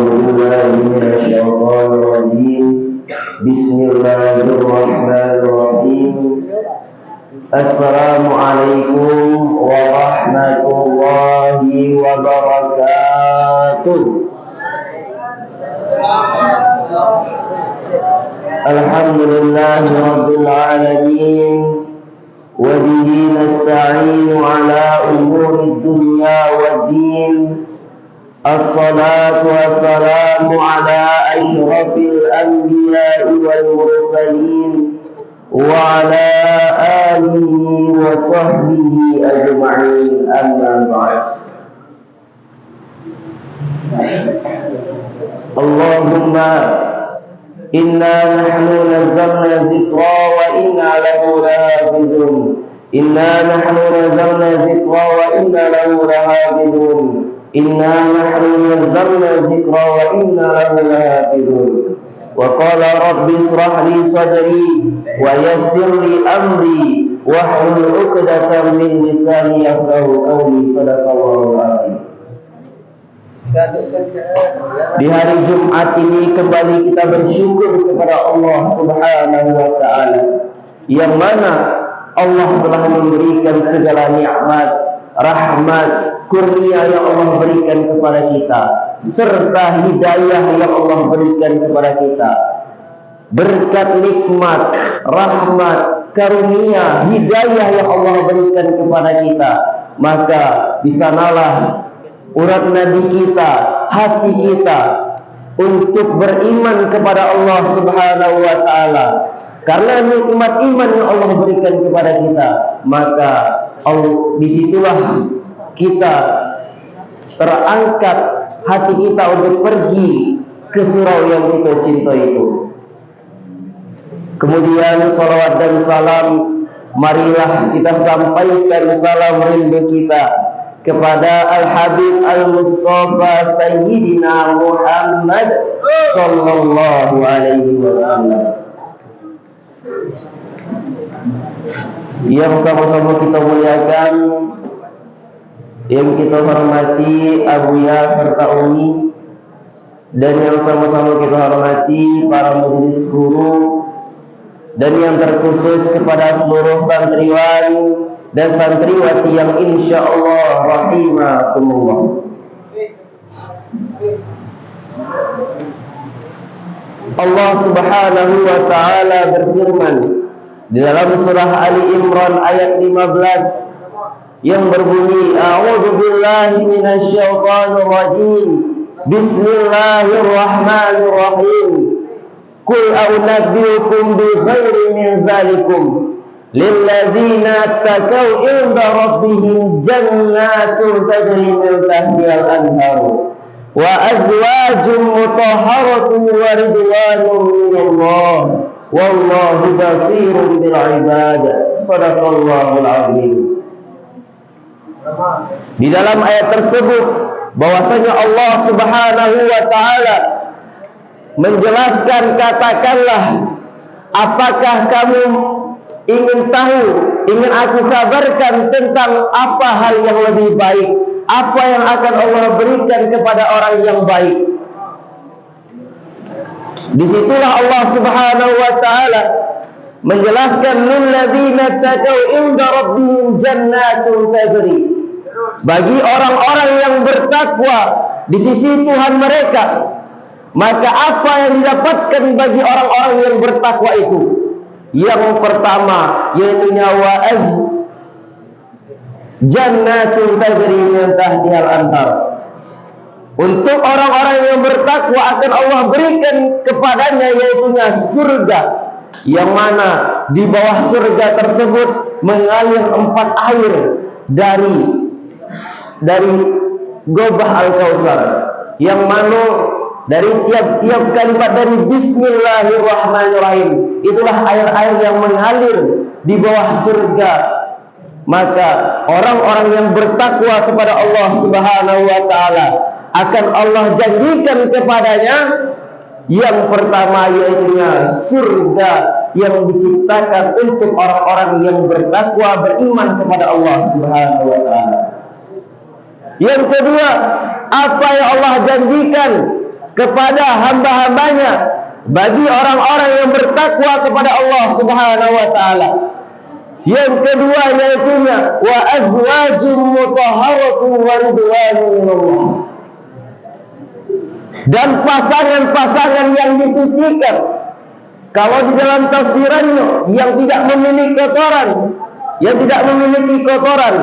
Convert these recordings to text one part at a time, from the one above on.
بالله من الشيطان الرجيم. بسم الله الرحمن الرحيم. السلام عليكم ورحمة الله وبركاته. Alhamdulillah Rabbil Alamin. وبه نستعين على أمور الدنيا والدين. الصلاة والسلام على أشرف الأنبياء والمرسلين وعلى آله وصحبه أجمعين. أما بعد. اللهم إنا نحن نزلنا الذكر وإنا له لحافظون. إنا نحن نزلنا الذكر وإنا له لحافظون. إنا نحن نزلنا الذكر وإنا له لحافظون. وقال رب اشرح لي صدري ويسر لي أمري واحلل عقدة من لساني يفقهوا قولي. صدق الله العظيم. Di hari Jumat ini kembali kita bersyukur kepada Allah Subhanahu wa Ta'ala, yang mana Allah telah memberikan segala nikmat, rahmat, kurnia yang Allah berikan kepada kita, serta hidayah yang Allah berikan kepada kita. Berkat nikmat, rahmat, karunia, hidayah yang Allah berikan kepada kita, maka di sanalah urat nadi kita, hati kita untuk beriman kepada Allah Subhanahu wa Ta'ala. Karena nikmat iman yang Allah berikan kepada kita, maka disitulah kita terangkat hati kita untuk pergi ke surau yang kita cinta itu. Kemudian salawat dan salam, marilah kita sampaikan salam rindu kita kepada Al-Habib Al-Mustafa Sayyidina Muhammad Sallallahu Alaihi Wasallam, yang sama-sama kita muliakan, yang kita hormati Abuya serta Umi, dan yang sama-sama kita hormati para majelis guru, dan yang terkhusus kepada seluruh santriwan dan santriwati yang insya Allah rahimakumullah. Allah Subhanahu wa Ta'ala berfirman di dalam surah Ali Imran ayat 15 yang berbunyi, A'udzu billahi minasyaitonir rajim. Bismillahirrahmanirrahim. Qul a'unabbiukum bi khairin min zalikum lilladzina taqaw inda rabbihim jannatun tajri min tahtiha al-anhar wa azwajun mutahharatun wa ridwanun minallah wallahu basirun bil ibad. Shadaqallahul azim. Di dalam ayat tersebut bahwasanya Allah Subhanahu wa Ta'ala menjelaskan, katakanlah, apakah kamu ingin tahu, ingin aku kabarkan tentang apa hal yang lebih baik, apa yang akan Allah berikan kepada orang yang baik. Disitulah Allah Subhanahu wa Ta'ala menjelaskan, lilladzina taqaw inda rabbihim jannatun tajri. Bagi orang-orang yang bertakwa di sisi Tuhan mereka, maka apa yang didapatkan bagi orang-orang yang bertakwa itu? Yang pertama yaitu wa'az jannatun tajri min tahtiha al-anhar. Untuk orang-orang yang bertakwa akan Allah berikan kepadanya yaitu surga, yang mana di bawah surga tersebut mengalir 4 air dari Gobah Al-Kautsar, yang mana dari tiap kalimat dari Bismillahirrahmanirrahim itulah air-air yang mengalir di bawah surga. Maka orang-orang yang bertakwa kepada Allah Subhanahu wa Ta'ala akan Allah janjikan kepadanya yang pertama yaitu surga yang diciptakan untuk orang-orang yang bertakwa, beriman kepada Allah Subhanahu wa Ta'ala. Yang kedua, apa yang Allah janjikan kepada hamba-hambanya, bagi orang-orang yang bertakwa kepada Allah Subhanahu wa taala. Yang kedua yaitu wa azwajum mutahharatun wa ridwanun minallah. Dan pasangan-pasangan yang disucikan. Kalau di dalam tafsirannya yang tidak memiliki kotoran,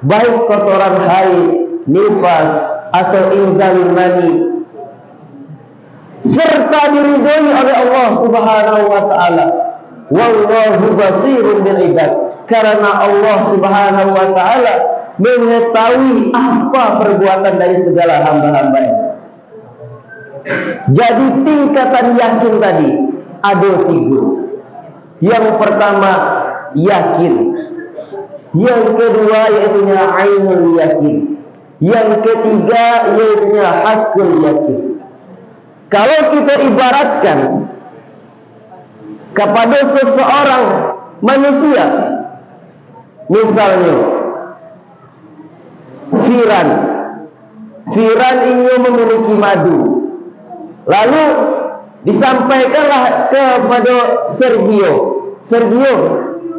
baik kotoran haid, nifas atau inzal mani, serta diridhoi oleh Allah Subhanahu wa taala. Wallahu basirun bil ibad. Karena Allah Subhanahu wa taala mengetahui apa perbuatan dari segala hamba-hambanya. Jadi tingkatan yakin tadi ada 3. Yang pertama yakin. Yang kedua yaitu ainul yakin. Yang ketiga yaitu hakul yakin. Kalau kita ibaratkan kepada seseorang manusia, misalnya Firan ini memiliki madu, lalu disampaikanlah kepada Sergio,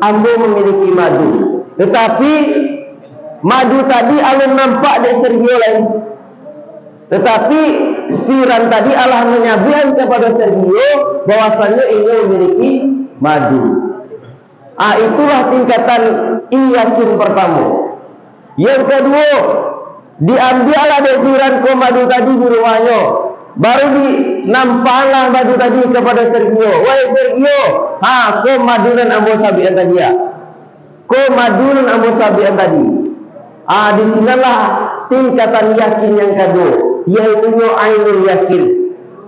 ambo memiliki madu, tetapi madu tadi alun nampak dari Sergio lain. Tetapi Firan tadi Allah menyabihan kepada Sergio bahwasanya ini memiliki madu. Itulah tingkatan yakin pertama. Yang kedua, diambillah dari Firan ke madu tadi di rumahnya. Baru dinampaklah madu tadi kepada Sergio. Wahai Sergio, ko madunan ambo sabian tadi ya. Ko madunan ambo sabian tadi. Di sinilah tingkatan yakin yang kedua, yaitu ainul yakin.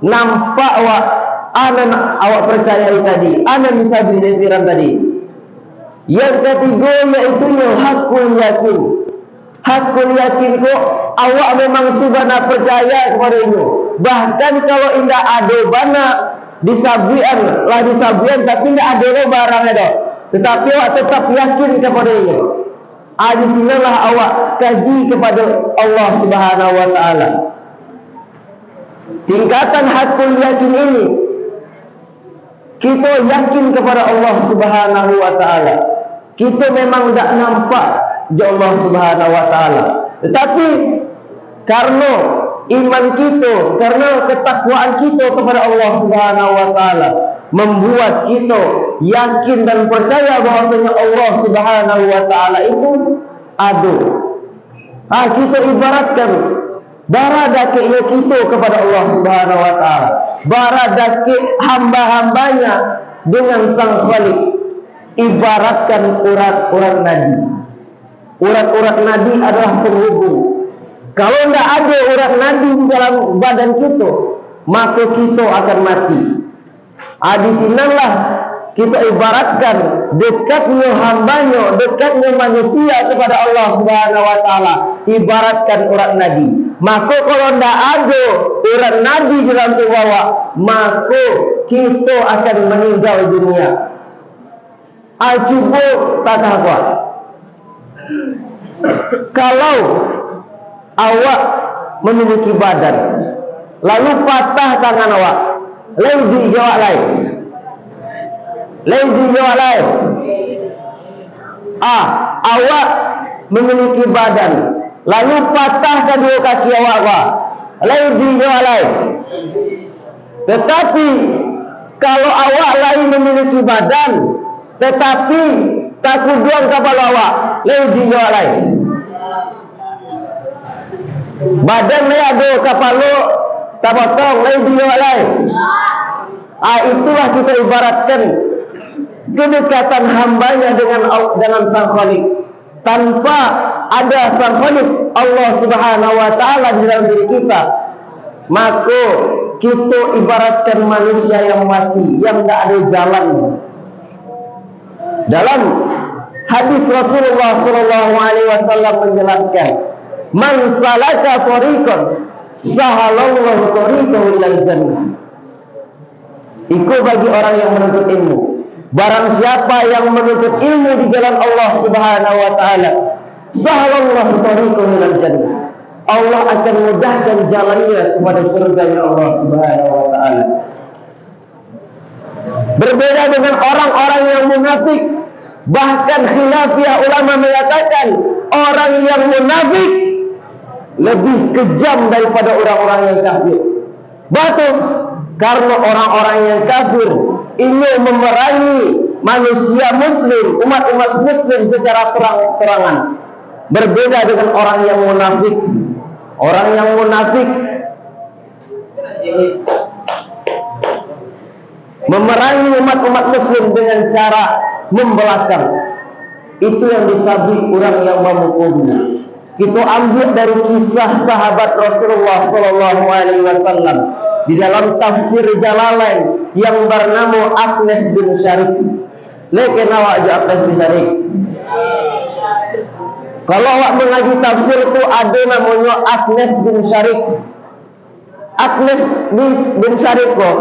Nampak awak percayai tadi, bisa Firan tadi. Yang ketiga yaitu hakul yakin. Hakul yakin kok awak memang sudah percaya kepada itu. Bahkan kalau indah ada bana disabian tapi tidak ada barang itu, tetapi awak tetap yakin kepada itu. Di sinilah awak kaji kepada Allah Subhanahu wa taala. Tingkatan hakul yakin ini, kita yakin kepada Allah Subhanahu wa taala. Kita memang tidak nampak di Allah Subhanahu wa taala, tetapi karena iman kita, karena ketakwaan kita kepada Allah Subhanahu wa taala, membuat kita yakin dan percaya bahwasanya Allah Subhanahu wa taala itu ada. Kita ibaratkan baradake kita kepada Allah Subhanahu wa taala, baradake hamba-hambanya dengan Sang Khalik, ibaratkan urat-urat nadi. Urat-urat nadi adalah penghubung. Kalau tidak ada urat nadi di dalam badan kita, maka kita akan mati. Di sinilah kita ibaratkan dekatnya hambanya, dekatnya manusia kepada Allah Subhanahu wa taala, ibaratkan urat nadi. Maka kalau tidak ada urat nadi di dalam tubuh awak, maka kita akan meninggal dunia. Cuba tak apa. Kalau awak memiliki badan, lalu patah tangan awak, lalu jawab lain. Awak memiliki badan, lalu patah kedua kaki awak, lalu jawab lain. Tetapi kalau awak lain memiliki badan, tetapi takut doang kepala awak, lalu jawab lain. Badan ni ada kepala tak potong, lalu jawab lain. Itulah kita ibaratkan kedekatan hambanya dengan Sang Khalik. Tanpa ada Sang Khalik, Allah Subhanahu wa taala di dalam diri kita, maka kita ibaratkan manusia yang mati, yang tidak ada jalan. Dalam hadis Rasulullah sallallahu alaihi wasallam menjelaskan, "Man salaka tariqan sahalallahu tariqahu ilal jannah." Itu bagi orang yang menuntut ilmu. Barang siapa yang menuntut ilmu di jalan Allah Subhanahu wa taala, sahalallahu tariqahu ilal jannah, Allah akan mudahkan jalannya kepada surga Allah Subhanahu wa taala. Berbeda dengan orang-orang yang munafik, bahkan khilafiyah ulama mengatakan orang yang munafik lebih kejam daripada orang-orang yang kafir. Betul, karena orang-orang yang kafir ingin memerangi manusia muslim, umat-umat muslim secara terang-terangan. Berbeda dengan orang yang munafik. Orang yang munafik memerangi umat-umat muslim dengan cara membelakang. Itu yang disabit orang yang memukulnya. Kita ambil dari kisah sahabat Rasulullah sallallahu alaihi wasallam di dalam tafsir Jalalain yang bernama Akhnas bin Syarif. Leken awak je Akhnas bin Syarif. Kalau awak mengaji tafsir itu ada namanya Akhnas bin Syarif. Akhnas bin Syarif kok.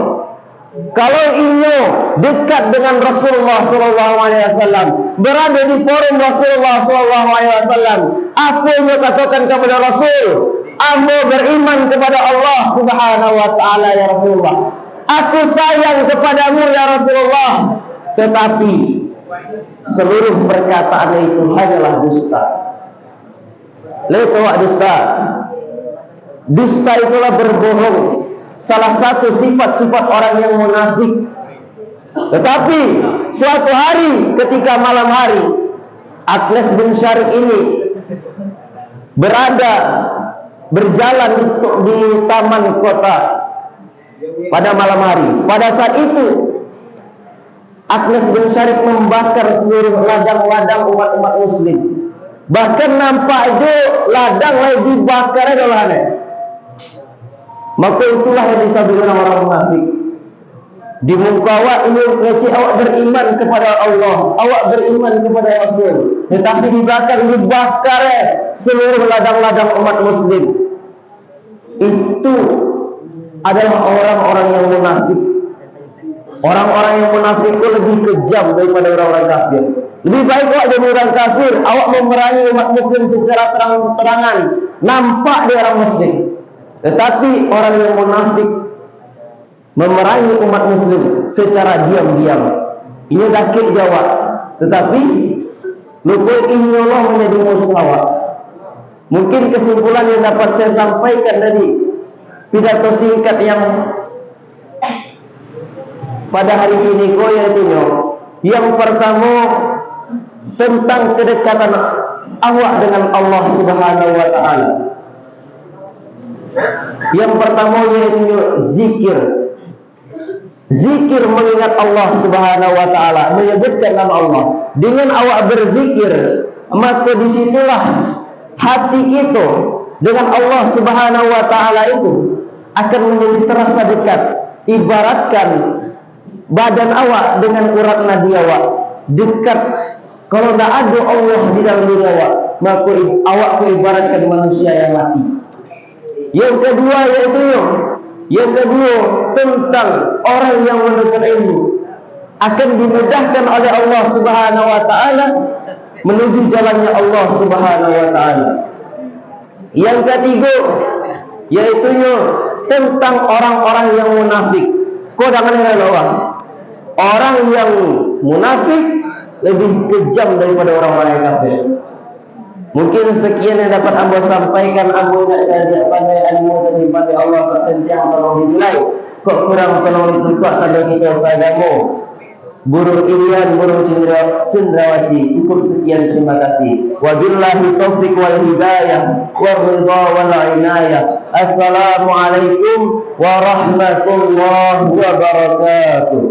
Kalau ini dekat dengan Rasulullah sallallahu alaihi wasallam, berada di forum Rasulullah sallallahu alaihi wasallam, apa yang katakan kepada Rasul? Aku beriman kepada Allah Subhanahu wa taala ya Rasulullah. Aku sayang kepadamu ya Rasulullah. Tetapi seluruh perkataan itu hanyalah dusta. Lepas dusta. Dusta itulah berbohong. Salah satu sifat-sifat orang yang munafik. Tetapi suatu hari ketika malam hari, Akhnas bin Syarif ini berjalan di taman kota pada malam hari. Pada saat itu Akhnas bin Syarif membakar seluruh ladang-ladang umat-umat muslim. Bahkan nampak itu ladang lagi dibakar adalah aneh. Maka itulah yang disebut orang munafik. Di muka awak ini ngecek awak beriman kepada Allah, awak beriman kepada Rasul, tetapi dibakar seluruh ladang-ladang umat muslim. Itu adalah orang-orang yang munafik. Orang-orang yang munafik itu lebih kejam daripada orang-orang kafir. Lebih baik awak jadi orang kafir, awak memerangi umat muslim secara terang-terangan, nampak dia orang muslim. Tetapi orang yang munafik memerangi umat muslim secara diam-diam. Ini dakik jawab. Tetapi lupa Allah menjadi musuh awak. Mungkin kesimpulan yang dapat saya sampaikan dari pidato singkat yang pada hari ini yaitu yang pertama tentang kedekatan awak dengan Allah Subhanahu wa taala. Yang pertama yaitu zikir. Zikir mengingat Allah Subhanahu wa taala, menyebutkan nama Allah. Dengan awak berzikir, maka disitulah hati itu dengan Allah Subhanahu wa taala itu akan menjadi terasa dekat. Ibaratkan badan awak dengan urat nadi awak dekat. Kalau tidak ada Allah di dalam diri awak, maka awak ibaratkan manusia yang mati. Yang kedua tentang orang yang menuntut ilmu akan dimudahkan oleh Allah Subhanahu wa taala menuju jalannya Allah Subhanahu wa taala. Yang ketiga yaitu tentang orang-orang yang munafik. Kau jangan orang. Orang yang munafik lebih kejam daripada orang-orang yang kafir. Mungkin sekian yang dapat amba sampaikan. Amba nak cari pandai ilmu kesimpan Allah tersentiang tolong dinilai. Kok kurang tolong ditutup tanda kita sagamo. Burung Irian, burung cendrawasi. Cukup sekian, terima kasih. Wabillahi taufiq wal hidayah warridha wal inayah. Assalamualaikum warahmatullahi wabarakatuh.